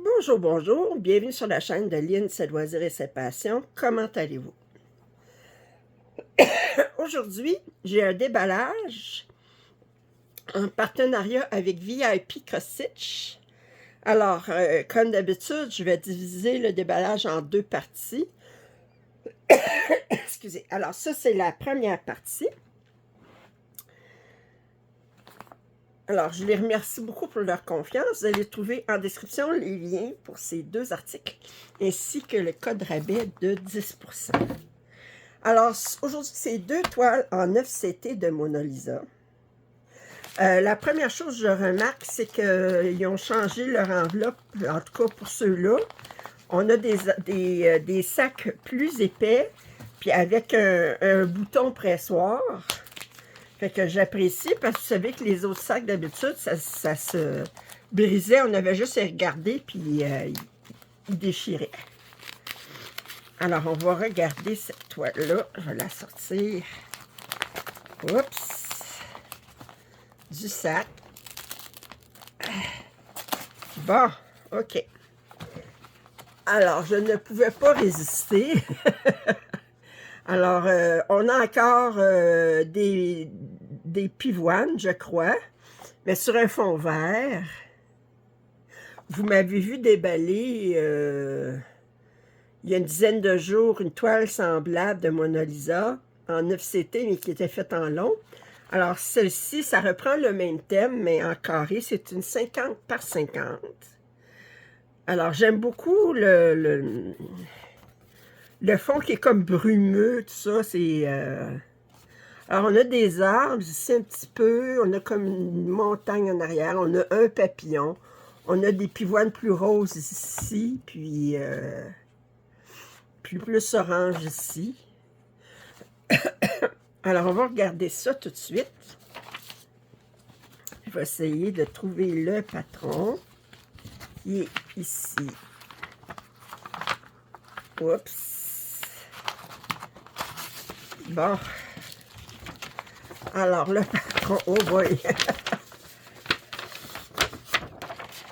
Bonjour, bonjour, bienvenue sur la chaîne de Lynn, ses loisirs et ses passions. Comment allez-vous? Aujourd'hui, j'ai un déballage en partenariat avec VIP Cross-Stitch. Alors, comme d'habitude, je vais diviser le déballage en deux parties. Excusez. Alors, ça, c'est la première partie. Alors, je les remercie beaucoup pour leur confiance. Vous allez trouver en description les liens pour ces deux articles, ainsi que le code rabais de 10%. Alors, aujourd'hui, c'est deux toiles en 9CT de Mona Lisa. La première chose que je remarque, c'est qu'ils ont changé leur enveloppe, en tout cas pour ceux-là. On a des sacs plus épais, puis avec un bouton pressoir. Fait que j'apprécie parce que vous savez que les autres sacs d'habitude, ça se brisait. On avait juste à regarder, puis ils déchiraient. Alors, on va regarder cette toile-là. Je vais la sortir. Oups! Du sac. Bon, OK. Alors, je ne pouvais pas résister. Alors, on a encore des pivoines, je crois, mais sur un fond vert. Vous m'avez vu déballer il y a une dizaine de jours une toile semblable de Mona Lisa en 9CT, mais qui était faite en long. Alors, celle-ci, ça reprend le même thème, mais en carré. C'est une 50 par 50. Alors, j'aime beaucoup le fond qui est comme brumeux, tout ça. C'est... Alors, on a des arbres ici un petit peu. On a comme une montagne en arrière. On a un papillon. On a des pivoines plus roses ici, puis plus orange ici. Alors, on va regarder ça tout de suite. Je vais essayer de trouver le patron qui est ici. Oups. Bon. Alors, le patron, oh boy.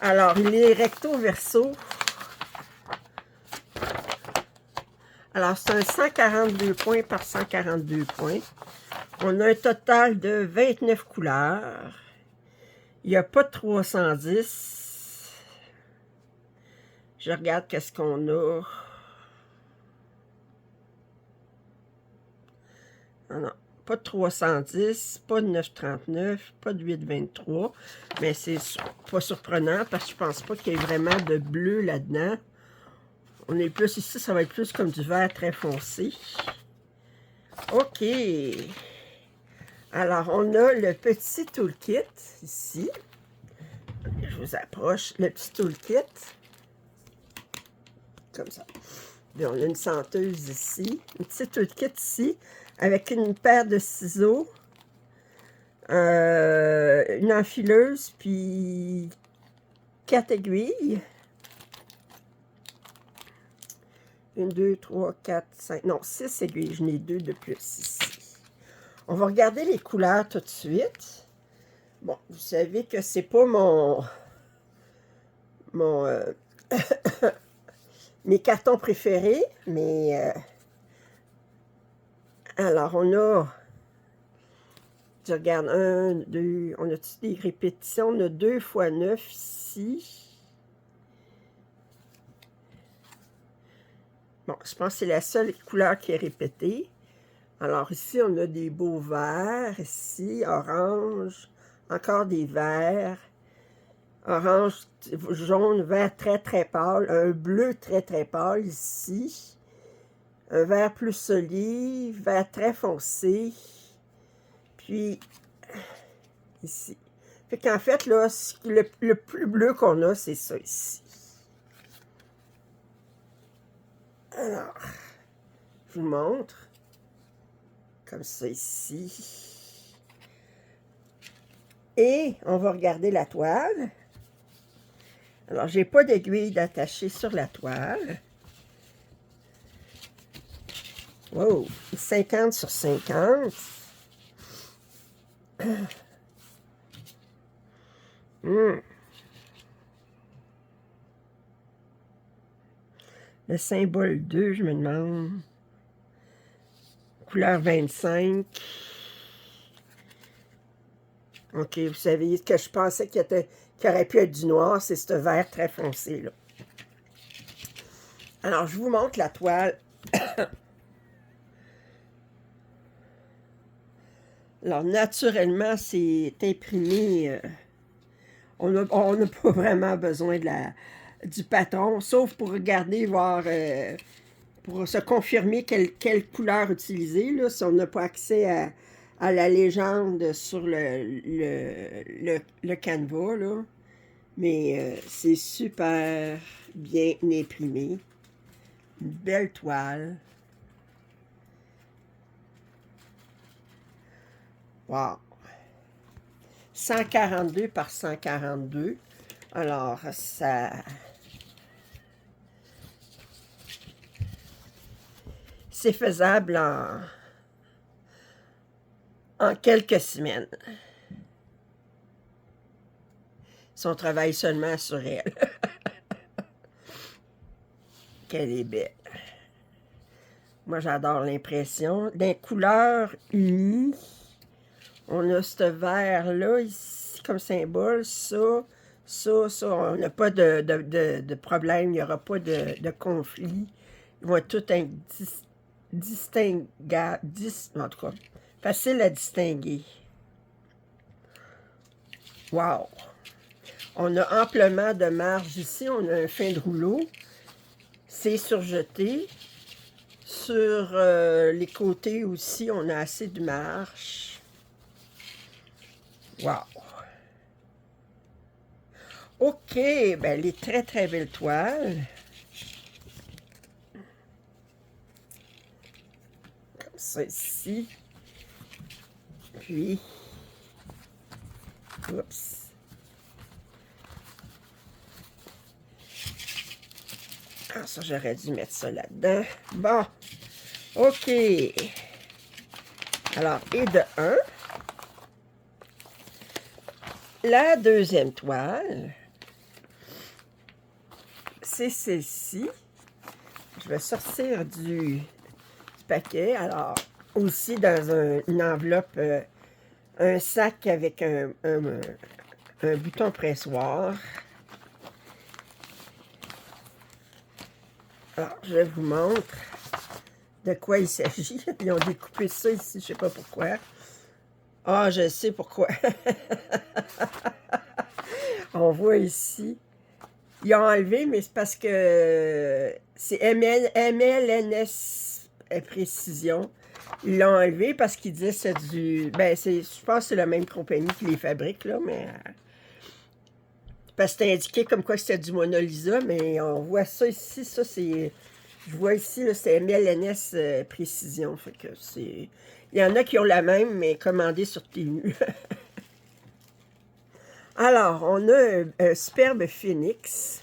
Alors, il est recto-verso. Alors, c'est un 142 points par 142 points. On a un total de 29 couleurs. Il n'y a pas de 310. Je regarde qu'est-ce qu'on a. Ah non, pas de 310, pas de 939, pas de 823. Mais c'est pas surprenant parce que je pense pas qu'il y ait vraiment de bleu là-dedans. On est plus ici, ça va être plus comme du vert très foncé. OK. Alors, on a le petit toolkit ici. Je vous approche le petit toolkit. Comme ça. Puis on a une senteuse ici. Une petite toolkit ici avec une paire de ciseaux. Une enfileuse, puis 4 aiguilles. 1, 2, 3, 4, 5, non, 6 aiguilles. Je n'ai 2 de plus ici. On va regarder les couleurs tout de suite. Bon, vous savez que c'est pas mes cartons préférés, mais alors on a, je regarde, 1, 2, on a des répétitions, on a 2 x 9 ici. Bon, je pense que c'est la seule couleur qui est répétée. Alors ici, on a des beaux verts, ici, orange, encore des verts, orange, jaune, vert très très pâle, un bleu très très pâle ici, un vert plus olive, vert très foncé, puis ici. Fait qu'en fait, là, le plus bleu qu'on a, c'est ça ici. Alors, je vous montre. Comme ça ici. Et on va regarder la toile. Alors, j'ai pas d'aiguille d'attacher sur la toile. Wow! 50 sur 50. Le symbole 2, je me demande. Couleur 25. OK, vous savez que je pensais qu'il aurait pu être du noir, c'est ce vert très foncé, là. Alors, je vous montre la toile. Alors, naturellement, c'est imprimé. On n'a pas vraiment besoin du patron, sauf pour regarder, voir, pour se confirmer quelle couleur utiliser, là, si on n'a pas accès à la légende sur le canevas, là. Mais c'est super bien imprimé. Une belle toile. Wow! 142 par 142. Alors, ça... c'est faisable en quelques semaines. Si on travaille seulement sur elle. Qu'elle est belle. Moi, j'adore l'impression. Des couleurs unies. On a ce vert-là, ici, comme symbole. Ça. On n'a pas de problème. Il n'y aura pas de conflit. Ils vont être tout distinguables. En tout cas, facile à distinguer. Wow! On a amplement de marge ici. On a un fin de rouleau. C'est surjeté. Sur les côtés aussi, on a assez de marge. Wow! OK, ben les très très belles toiles. Comme ça ici. Puis, oups. Ah, ça, j'aurais dû mettre ça là-dedans. Bon, OK. Alors, et de 1. La deuxième toile, c'est celle-ci. Je vais sortir du paquet. Alors, aussi dans une enveloppe, un sac avec un bouton pressoir. Alors, je vous montre de quoi il s'agit. Ils ont découpé ça ici, je ne sais pas pourquoi. Ah, je sais pourquoi. On voit ici. Ils ont enlevé, mais c'est parce que c'est MLNS Précision. Ils l'ont enlevé parce qu'ils disent que c'est du... Ben, je pense que c'est la même compagnie qui les fabrique, là, mais... parce que c'était indiqué comme quoi c'était du Mona Lisa, mais on voit ça ici, ça c'est... Je vois ici, là, c'est MLNS Précision, fait que c'est... Il y en a qui ont la même, mais commandée sur Temu. Alors, on a un superbe phénix.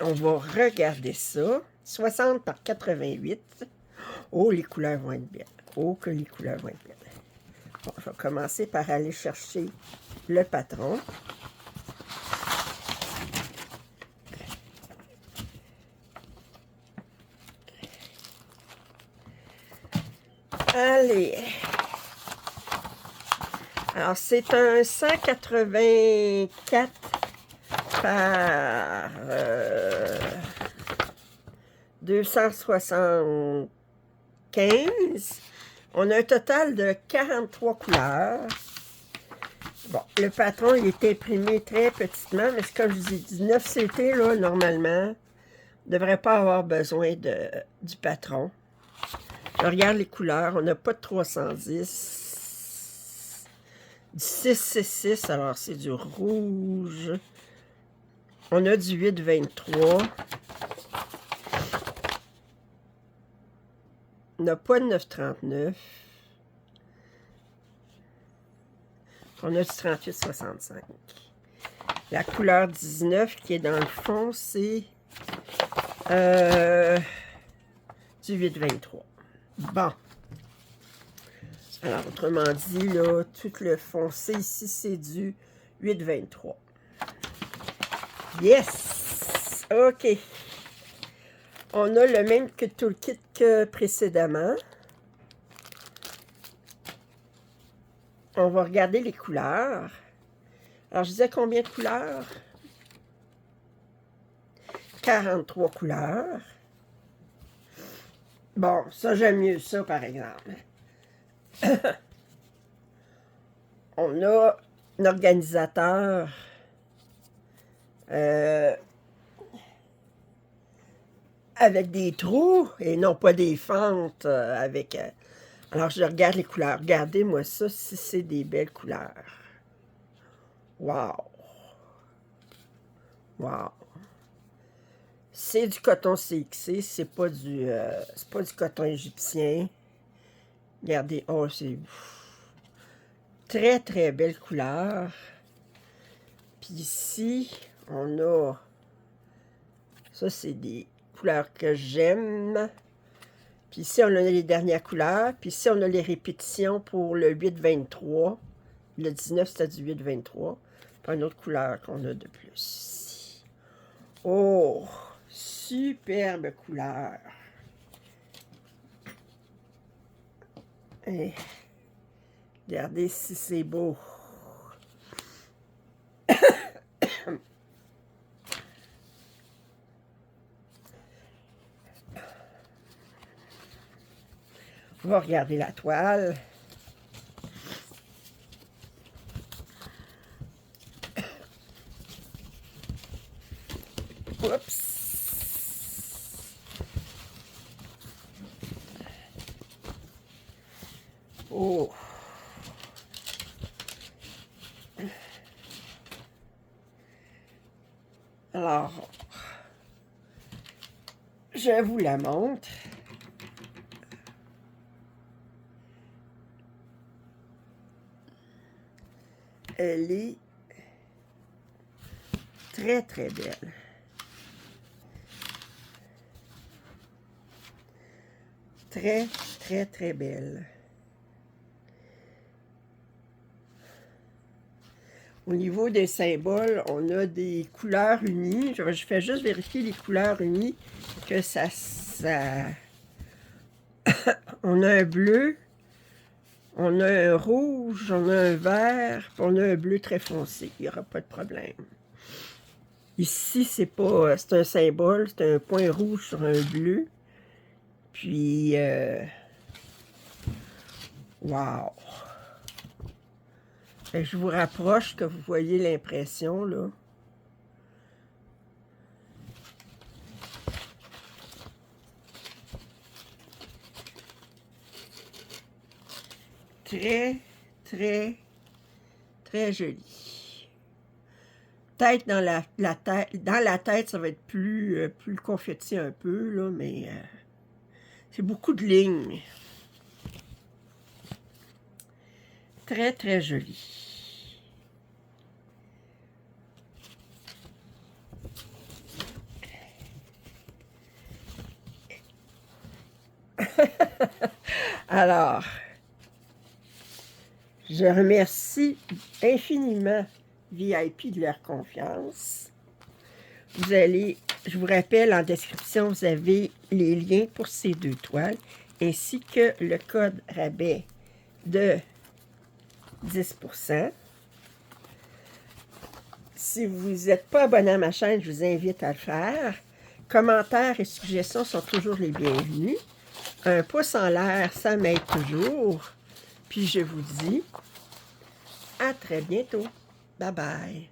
On va regarder ça. 60 par 88. Oh, les couleurs vont être belles. Oh, que les couleurs vont être belles. Bon, je vais commencer par aller chercher le patron. Allez. Alors, c'est un 184 par 275. On a un total de 43 couleurs. Bon, le patron, il est imprimé très petitement, mais c'est comme je vous ai dit, 9 CT, là, normalement, ne devrait pas avoir besoin du patron. Je regarde les couleurs, on n'a pas de 310. Du 666, alors c'est du rouge. On a du 823. On n'a pas de 939. On a du 3865. La couleur 19 qui est dans le fond, c'est du 823. Bon. Alors, autrement dit, là, tout le foncé ici, c'est du 823. Yes! OK. On a le même que toolkit que précédemment. On va regarder les couleurs. Alors, je disais combien de couleurs? 43 couleurs. Bon, ça, j'aime mieux ça, par exemple. On a un organisateur avec des trous et non pas des fentes avec... alors, je regarde les couleurs. Regardez-moi ça, si c'est des belles couleurs. Wow! Wow! C'est du coton CXC, c'est pas du coton égyptien. Regardez, oh, c'est très, très belle couleur. Puis ici, on a... ça, c'est des couleurs que j'aime. Puis ici, on a les dernières couleurs. Puis ici, on a les répétitions pour le 8-23. Le 19, c'était du 8-23. Puis une autre couleur qu'on a de plus ici. Oh! Superbe couleur. Et regardez si c'est beau. On va regarder la toile. Oups. Oh. Alors, je vous la montre. Elle est très, très belle. Très, très, très belle. Au niveau des symboles, on a des couleurs unies. Je fais juste vérifier les couleurs unies, que ça... on a un bleu, on a un rouge, on a un vert, puis on a un bleu très foncé. Il n'y aura pas de problème. Ici, c'est un symbole, c'est un point rouge sur un bleu. Puis, wow! Je vous rapproche que vous voyez l'impression, là. Très, très, très joli. Peut-être dans la tête, ça va être plus confetti un peu, là, mais c'est beaucoup de lignes. Très, très joli. Alors, je remercie infiniment VIP de leur confiance. Je vous rappelle, en description, vous avez les liens pour ces deux toiles, ainsi que le code rabais de 10%. Si vous n'êtes pas abonné à ma chaîne, je vous invite à le faire. Commentaires et suggestions sont toujours les bienvenus. Un pouce en l'air, ça m'aide toujours. Puis je vous dis à très bientôt. Bye bye.